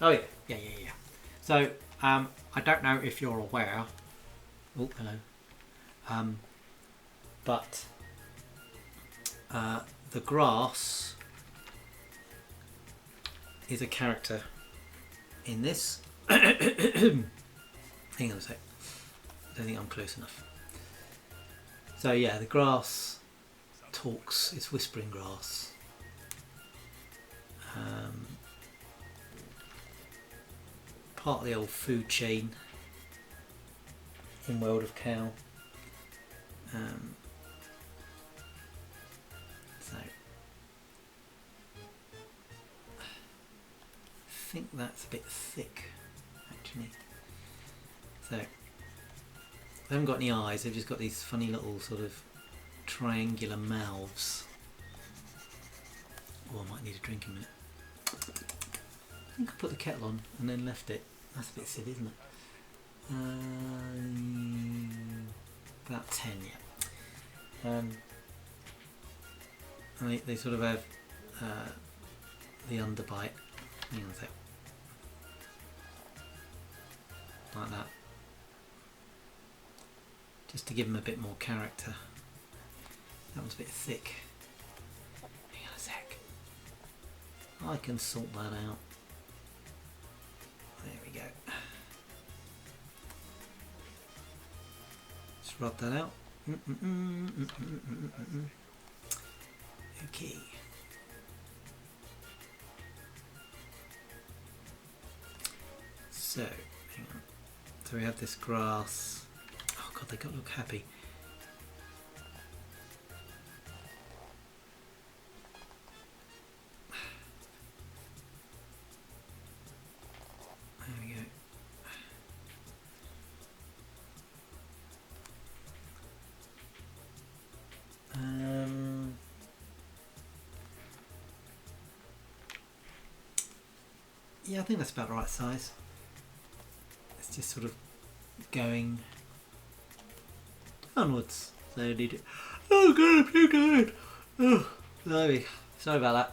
Oh yeah, yeah. So I don't know if you're aware. Oh hello. Um, but the grass is a character in this. Hang on a sec. I don't think I'm close enough. So yeah, the grass talks. It's whispering grass. Part of the old food chain in World of Cow. So I think that's a bit thick, actually. So they haven't got any eyes. They've just got these funny little sort of triangular mouths. Oh, I might need a drink in a minute. I think I put the kettle on and then left it. That's a bit silly, isn't it? About 10, yeah. They sort of have the underbite. Hang on a sec. Like that. Just to give them a bit more character. That one's a bit thick. Hang on a sec. I can sort that out. There we go. Just rub that out. Okay. So, hang on. So we have this grass. Oh god, they look happy. There we go. Yeah, I think that's about the right size. It's just sort of going onwards. So did oh god, I'm tired. Oh, sorry about that.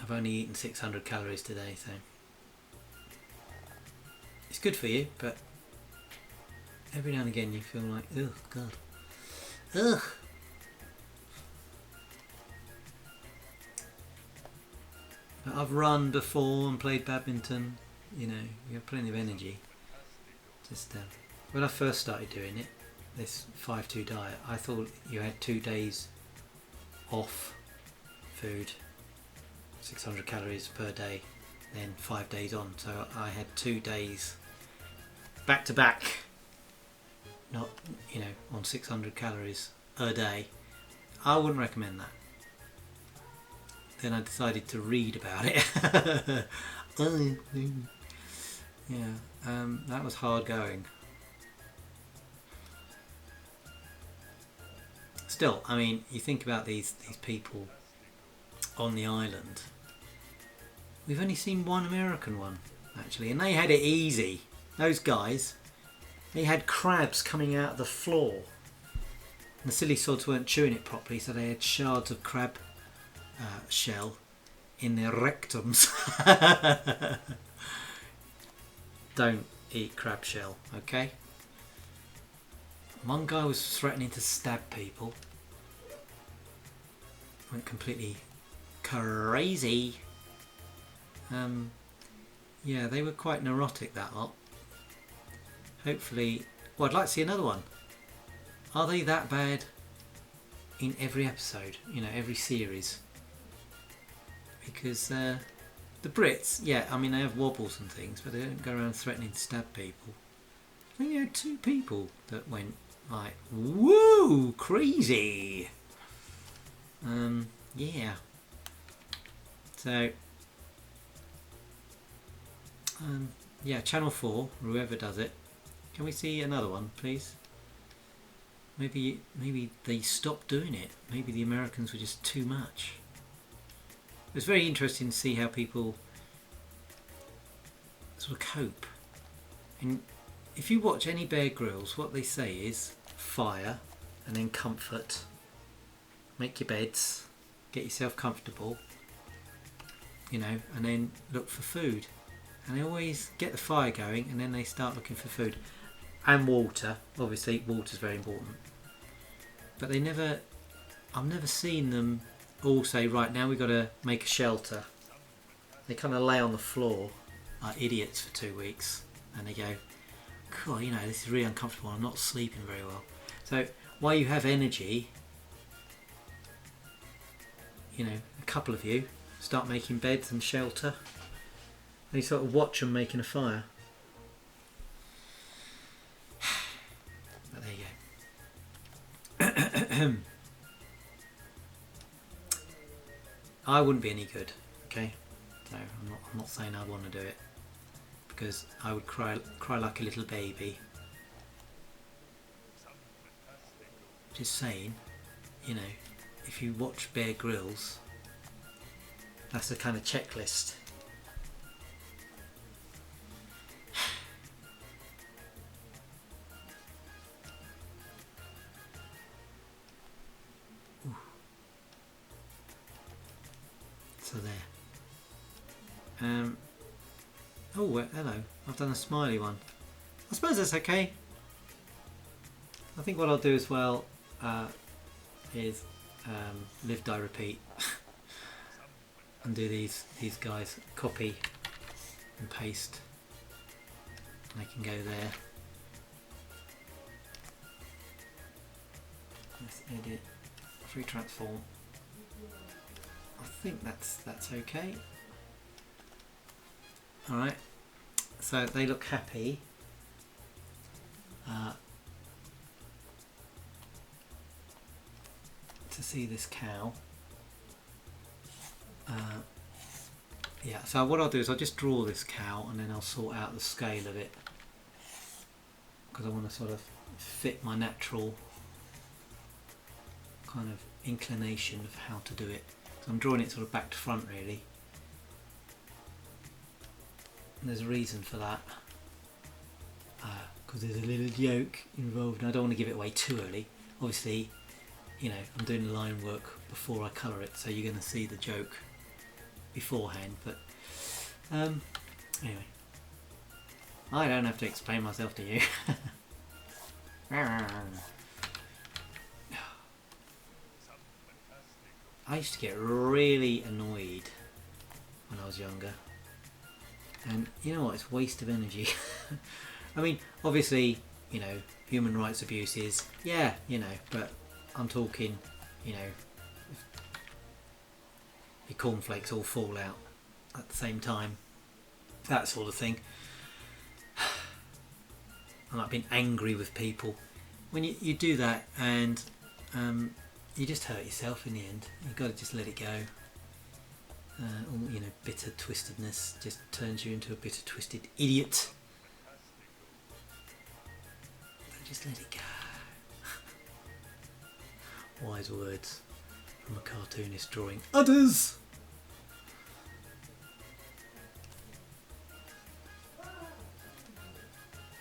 I've only eaten 600 calories today, so it's good for you, but every now and again you feel like, oh god, ugh. But I've run before and played badminton. You know, you have plenty of energy. Just when I first started doing it, this 5-2 diet, I thought you had 2 days off food, 600 calories per day, then 5 days on. So I had 2 days back to back, not, you know, on 600 calories a day. I wouldn't recommend that. Then I decided to read about it. Yeah, that was hard going. Still, I mean, you think about these people on the island. We've only seen one American one, actually, and they had it easy. Those guys, they had crabs coming out of the floor. And the silly sods weren't chewing it properly, so they had shards of crab shell in their rectums. Don't eat crab shell, okay? One guy was threatening to stab people. Went completely crazy. Yeah, they were quite neurotic, that lot. Hopefully, well, I'd like to see another one. Are they that bad in every episode? You know, every series? Because the Brits, yeah, I mean, they have wobbles and things, but they don't go around threatening to stab people. I think you had 2 people that went like, woo, crazy. Yeah. So, yeah, Channel 4, whoever does it, can we see another one, please? Maybe they stopped doing it. Maybe the Americans were just too much. It was very interesting to see how people sort of cope. And if you watch any Bear Grylls, what they say is fire and then comfort. Make your beds, get yourself comfortable, you know, and then look for food. And they always get the fire going, and then they start looking for food and water. Obviously, water's very important. But they never, I've never seen them all say, right, now we've got to make a shelter. They kind of lay on the floor like idiots for 2 weeks, and they go, God, you know, this is really uncomfortable. I'm not sleeping very well. So while you have energy, you know, a couple of you start making beds and shelter, and you sort of watch them making a fire. But there you go. I wouldn't be any good, okay? So I'm not saying I'd want to do it, because I would cry like a little baby. Just saying, you know, if you watch Bear Grylls, that's the kind of checklist. Ooh. So there. Oh, well, hello. I've done a smiley one. I suppose that's okay. I think what I'll do as well is live, die, repeat, and do these guys, copy and paste, and they can go there. Let's edit, free transform. I think that's okay. All right. So they look happy. To see this cow. Yeah, so what I'll do is I'll just draw this cow, and then I'll sort out the scale of it, because I want to sort of fit my natural kind of inclination of how to do it. So I'm drawing it sort of back to front, really. And there's a reason for that, because there's a little joke involved, and I don't want to give it away too early. Obviously, you know, I'm doing the line work before I colour it, so you're going to see the joke beforehand. But anyway, I don't have to explain myself to you. I used to get really annoyed when I was younger, and you know what, it's a waste of energy. I mean, obviously, you know, human rights abuses, yeah, you know, but I'm talking, you know, your cornflakes all fall out at the same time, that sort of thing. And I've been angry with people. When you do that, and you just hurt yourself in the end. You've got to just let it go. All, you know, bitter twistedness just turns you into a bitter twisted idiot. So just let it go. Wise words from a cartoonist drawing others.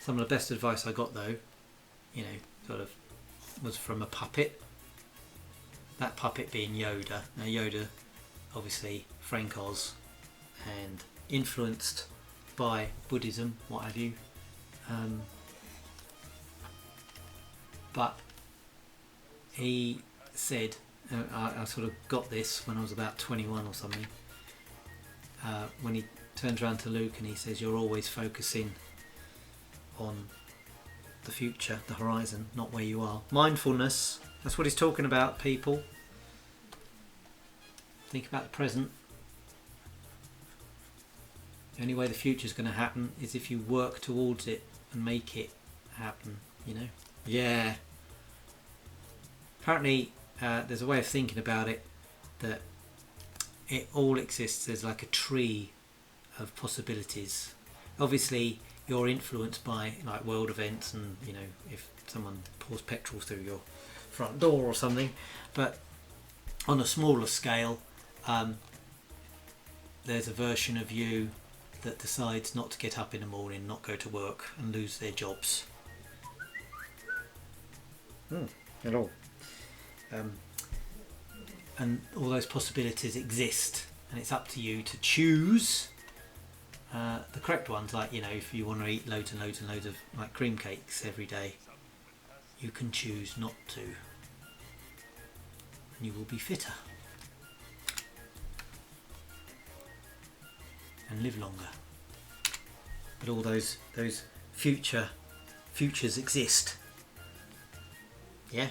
Some of the best advice I got, though, you know, sort of, was from a puppet. That puppet being Yoda. Now Yoda, obviously Frank Oz, and influenced by Buddhism, what have you. But he said, I sort of got this when I was about 21 or something, when he turns around to Luke and he says, you're always focusing on the future, the horizon, not where you are. Mindfulness, that's what he's talking about, people. Think about the present. The only way the future is going to happen is if you work towards it and make it happen, you know? Yeah. Apparently, there's a way of thinking about it that it all exists as like a tree of possibilities. Obviously, you're influenced by like world events, and you know, if someone pours petrol through your front door or something, but on a smaller scale, there's a version of you that decides not to get up in the morning, not go to work, and lose their jobs. Hello. And all those possibilities exist, and it's up to you to choose the correct ones. Like, you know, if you want to eat loads and loads and loads of like cream cakes every day, you can choose not to, and you will be fitter and live longer. But all those futures exist. Yeah.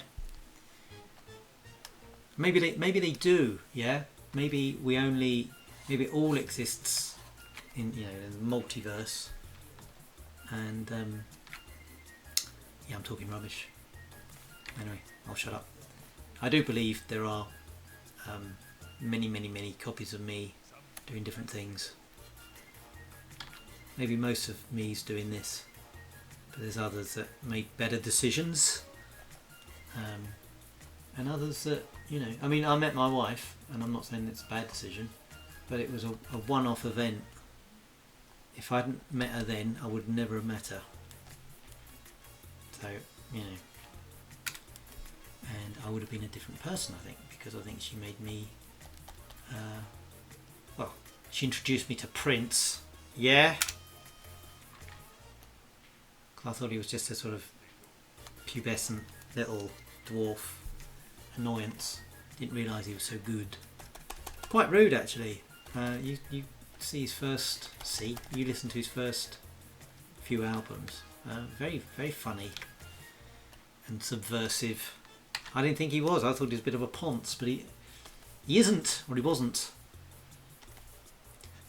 Maybe they do. Yeah. Maybe it all exists in, you know, in the multiverse. And yeah, I'm talking rubbish. Anyway, I'll shut up. I do believe there are many copies of me doing different things. Maybe most of me's doing this, but there's others that made better decisions, and others that, you know, I mean, I met my wife, and I'm not saying it's a bad decision, but it was a one-off event. If I hadn't met her then, I would never have met her. So, you know, and I would have been a different person, I think, because I think she made me, well, she introduced me to Prince. Yeah. I thought he was just a sort of pubescent little dwarf annoyance. Didn't realise he was so good. Quite rude, actually. You see his first... you listen to his first few albums. Very, very funny and subversive. I didn't think he was. I thought he was a bit of a ponce, but he isn't, or he wasn't.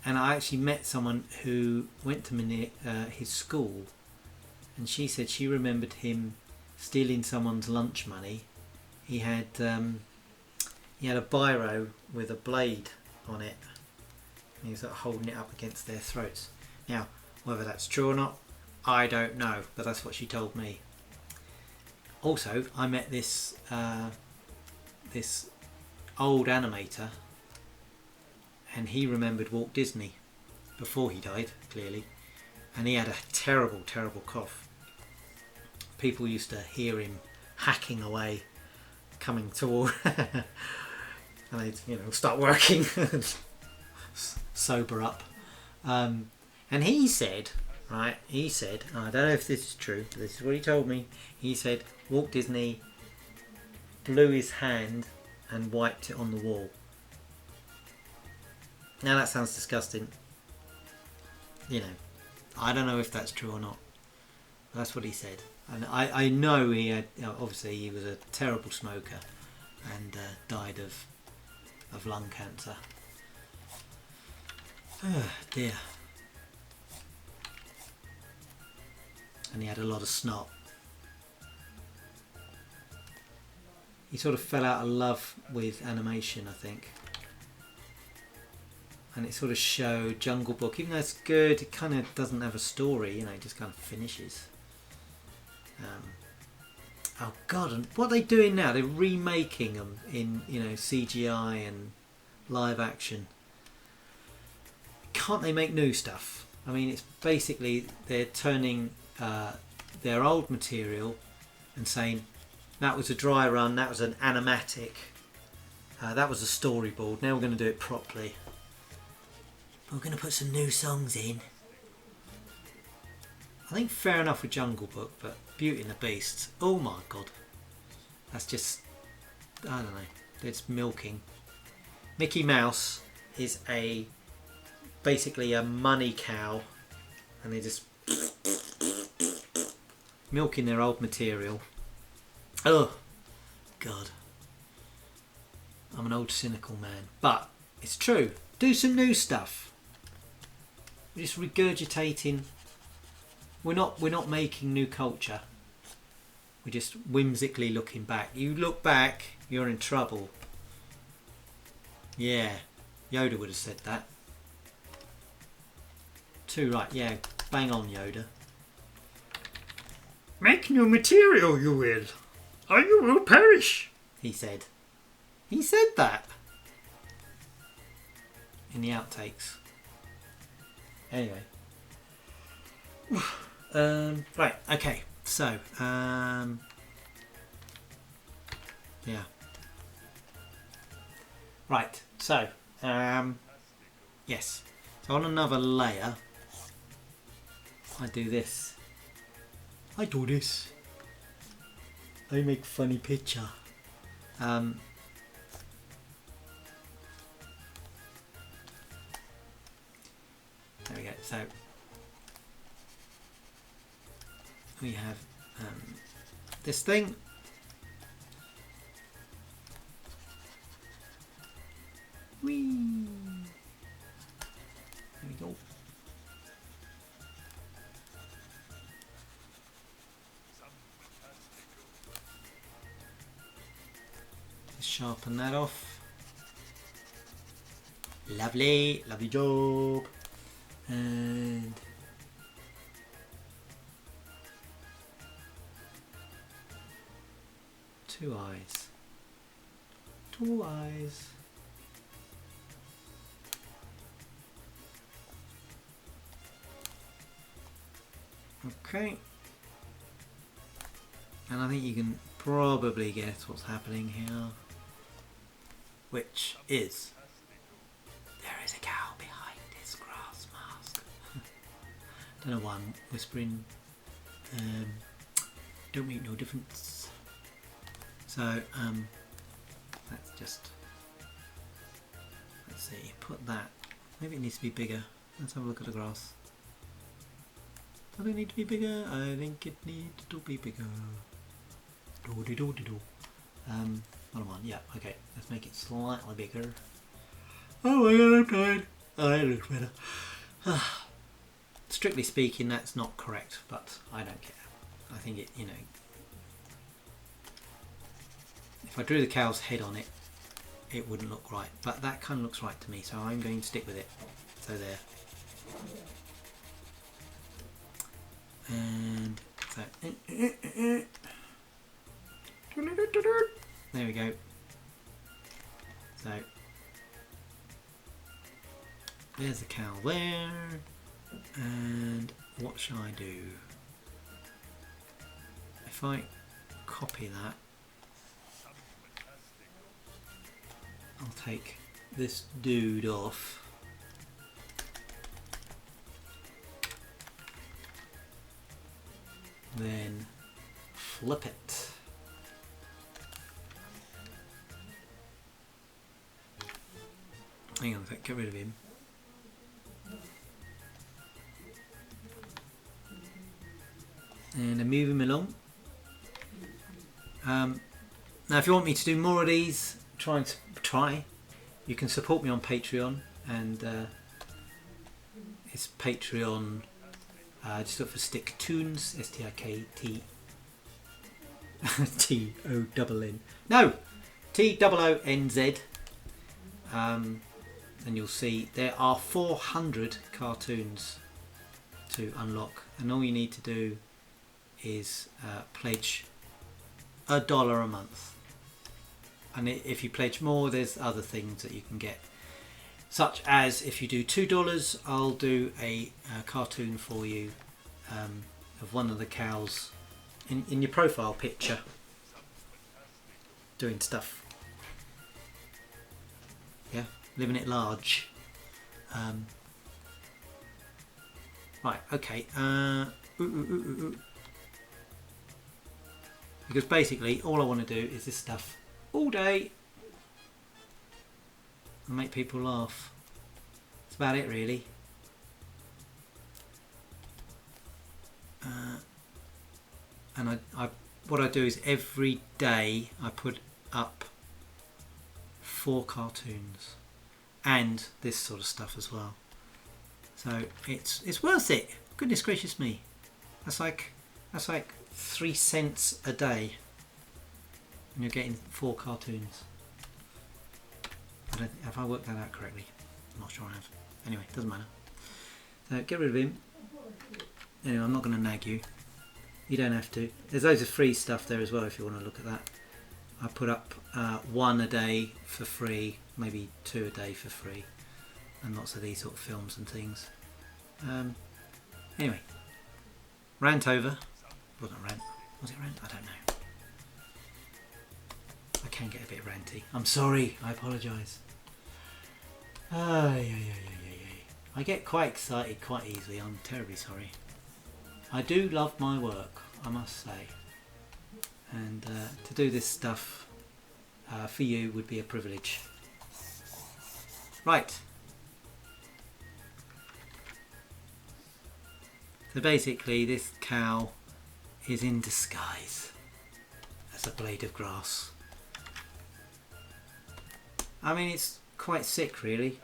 And I actually met someone who went to his school, and she said she remembered him stealing someone's lunch money. He had a biro with a blade on it, and he was sort of holding it up against their throats. Now, whether that's true or not, I don't know, but that's what she told me. Also, I met this this old animator, and he remembered Walt Disney before he died, clearly, and he had a terrible cough. People used to hear him hacking away, coming toward, and they'd, you know, start working, sober up. And he said, right, I don't know if this is true, but this is what he told me. He said Walt Disney blew his hand and wiped it on the wall. Now that sounds disgusting. You know, I don't know if that's true or not. That's what he said. And I know he had, obviously he was a terrible smoker and died of lung cancer. Oh dear. And he had a lot of snot. He sort of fell out of love with animation, I think. And it sort of showed Jungle Book, even though it's good, it kind of doesn't have a story, you know, it just kind of finishes. Oh god, and what are they doing now? They're remaking them in, you know, CGI and live action. Can't they make new stuff? I mean, it's basically they're turning their old material and saying that was a dry run, that was an animatic, that was a storyboard, now we're going to do it properly. We're going to put some new songs in. I think fair enough with Jungle Book, but Beauty and the Beast, oh my god. That's just, I don't know, it's milking. Mickey Mouse is basically a money cow, and they're just milking their old material. Oh, God. I'm an old cynical man, but it's true. Do some new stuff. We're just regurgitating. We're not making new culture. We're just whimsically looking back. You look back, you're in trouble. Yeah, Yoda would have said that. Too right, yeah, bang on, Yoda. Make new material, you will, or you will perish, he said. He said that in the outtakes. Anyway. Right, okay, so, yeah. Right, so, Yes. So on another layer, I do this. I do this. I make funny picture. There we go. So we have this thing. Whee! There we go. Just sharpen that off. Lovely, lovely job. And two eyes. Two eyes. Okay. And I think you can probably guess what's happening here. Which is there is a cow behind this grass mask. Don't know why I'm whispering. Don't make no difference. So let's just, let's see, put that, maybe it needs to be bigger. Let's have a look at the grass. Does it need to be bigger? I think it needs to be bigger. Do-de-do-de-do. What am I on? Yeah, okay, let's make it slightly bigger. Oh my god, I'm tired. Oh, that looks better. Strictly speaking, that's not correct, but I don't care. I think it, you know, if I drew the cow's head on it, it wouldn't look right, but that kind of looks right to me, so I'm going to stick with it. So there. And so there we go. So there's the cow there, and what shall I do? If I copy that, I'll take this dude off. Then flip it. Hang on a sec, get rid of him. And I move him along. Now if you want me to do more of these, you can support me on Patreon, and it's Patreon, just look for Sticktoons, S-T-I-K-T T-O-N-N, no, T-O-O-N-Z, and you'll see there are 400 cartoons to unlock, and all you need to do is pledge $1 a month. And if you pledge more, there's other things that you can get, such as if you do $2, I'll do a cartoon for you of one of the cows in your profile picture doing stuff. Yeah, living it large. Right, okay. Because basically all I want to do is this stuff all day and make people laugh. That's about it, really. And what I do is every day I put up 4 cartoons and this sort of stuff as well. So it's worth it. Goodness gracious me, that's like 3 cents a day, and you're getting 4 cartoons. Have I worked that out correctly? I'm not sure I have. Anyway, doesn't matter. So get rid of him. Anyway, I'm not going to nag you. You don't have to. There's loads of free stuff there as well if you want to look at that. I put up 1 a day for free, maybe 2 a day for free, and lots of these sort of films and things. Anyway, rant over. Wasn't rant. Was it rant? I don't know. I can get a bit ranty. I'm sorry. I apologise. Yeah. I get quite excited quite easily. I'm terribly sorry. I do love my work, I must say. And to do this stuff for you would be a privilege. Right. So basically this cow is in disguise as a blade of grass. I mean, it's quite sick really.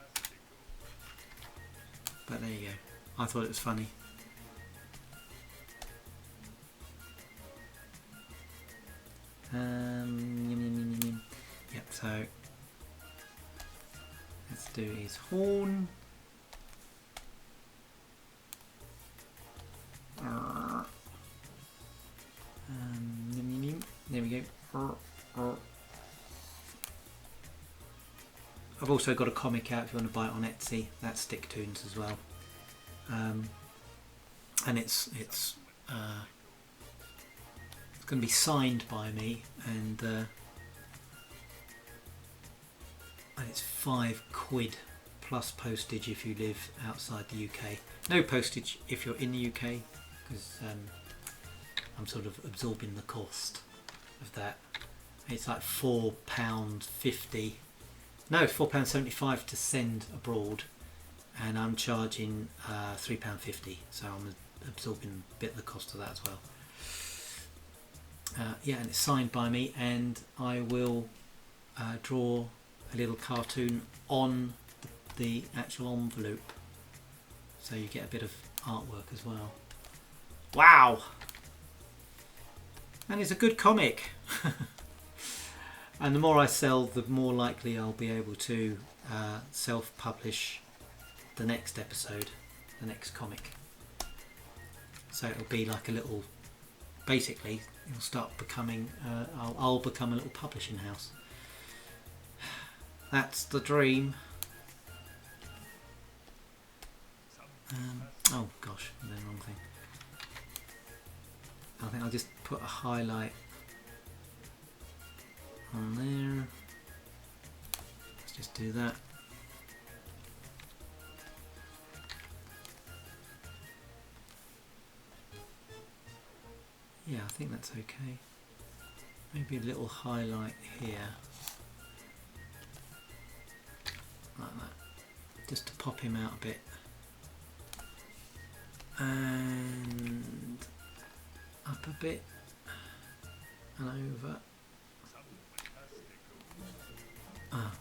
But there you go. I thought it was funny. Yep, so let's do his horn. There we go. I've also got a comic out if you want to buy it on Etsy. That's Sticktoons as well. And it's going to be signed by me, and it's £5 plus postage if you live outside the UK. No postage if you're in the UK, because I'm sort of absorbing the cost of that. It's like £4.50. No, £4.75 to send abroad, and I'm charging £3.50, so I'm absorbing a bit of the cost of that as well. Yeah, and it's signed by me, and I will draw a little cartoon on the actual envelope, so you get a bit of artwork as well. Wow! And it's a good comic. And the more I sell, the more likely I'll be able to self-publish the next episode, the next comic. So it'll be like a little, basically, it'll start becoming, I'll become a little publishing house. That's the dream. Oh gosh, I'm doing the wrong thing. I think I'll just put a highlight on there. Let's just do that. Yeah, I think that's okay. Maybe a little highlight here, like that, just to pop him out a bit. And up a bit and over. Oh,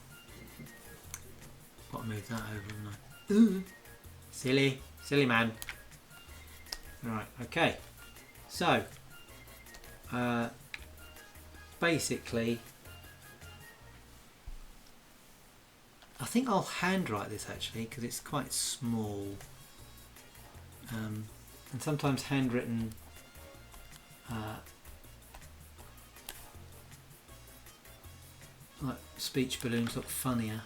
got to move that over, haven't I? Silly man. Right, okay. So, basically, I think I'll handwrite this actually because it's quite small. And sometimes handwritten like speech balloons look funnier,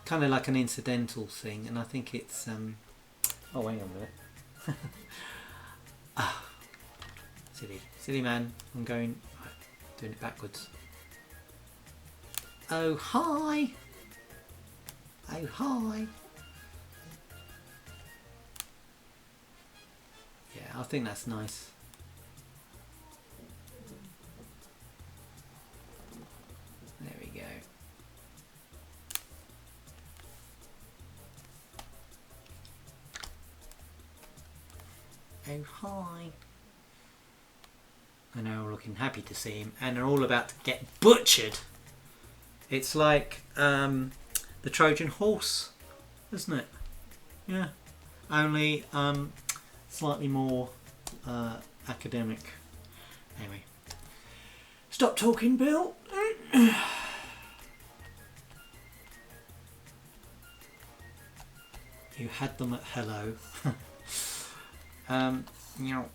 kind of like an incidental thing, and I think it's oh, hang on a minute. Silly man. I'm going right, doing it backwards. Oh hi. Oh hi. Yeah, I think that's nice. There we go. Oh hi. I know we're looking happy to see him, and they're all about to get butchered. It's like the Trojan horse, isn't it? Yeah. Only slightly more academic. Anyway, stop talking, Bill. You had them at hello. You know.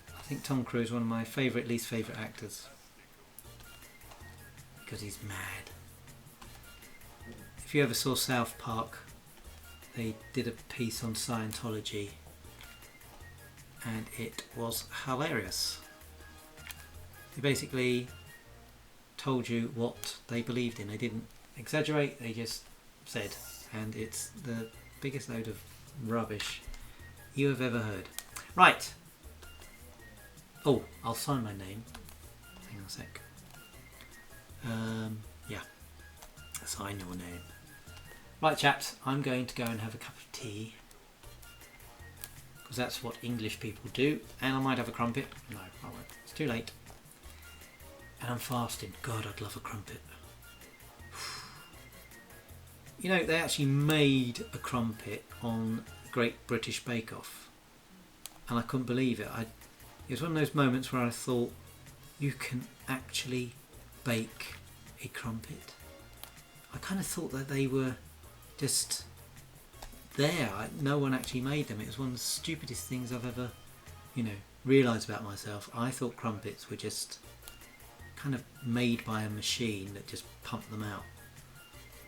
I think Tom Cruise is one of my least favourite actors because he's mad. If you ever saw South Park, they did a piece on Scientology and it was hilarious. They basically told you what they believed in. They didn't exaggerate, they just said. And it's the biggest load of rubbish you have ever heard. Right. Oh, I'll sign my name. Hang on a sec. Yeah. Sign your name. Right, chaps, I'm going to go and have a cup of tea. Because that's what English people do. And I might have a crumpet. No, I won't. It's too late. And I'm fasting. God, I'd love a crumpet. You know, they actually made a crumpet on Great British Bake Off. And I couldn't believe it. It was one of those moments where I thought, you can actually bake a crumpet. I kind of thought that they were just there. No one actually made them. It was one of the stupidest things I've ever, realised about myself. I thought crumpets were just kind of made by a machine that just pumped them out.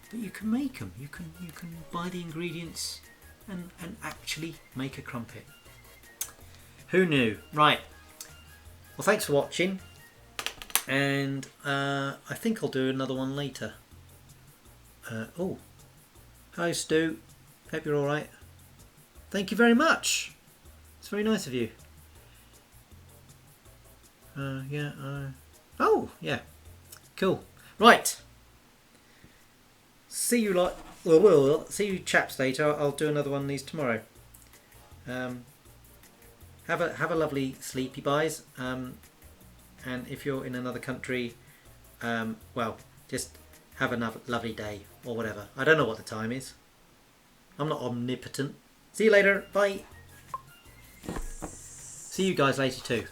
But you can make them. You can buy the ingredients and actually make a crumpet. Who knew? Right. Well, thanks for watching. And I think I'll do another one later. Oh. Hi, Stu. Hope you're alright. Thank you very much. It's very nice of you. Yeah. Oh, yeah. Cool. Right. See you see you chaps later. I'll do another one of these tomorrow. Have a lovely sleepy buys. And if you're in another country, well, just have a lovely day or whatever. I don't know what the time is. I'm not omnipotent. See you later. Bye. See you guys later too.